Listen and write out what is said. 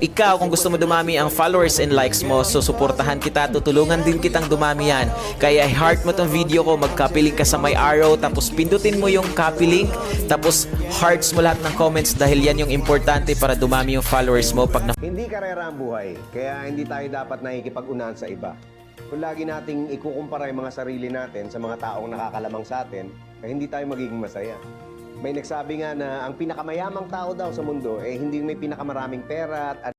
Ikaw, kung gusto mo dumami ang followers and likes mo, so suportahan kita, tutulungan din kitang dumami yan. Kaya heart mo tong video ko, mag-copy link ka sa may arrow, tapos pindutin mo yung copy link, tapos hearts mo lahat ng comments dahil yan yung importante para dumami yung followers mo. Hindi karera ang buhay, kaya hindi tayo dapat nakikipag-unahan sa iba. Kung lagi nating ikukumpara yung mga sarili natin sa mga taong nakakalamang sa atin, ay hindi tayo magiging masaya. May nagsabi nga na ang pinakamayamang tao daw sa mundo, hindi may pinakamaraming pera at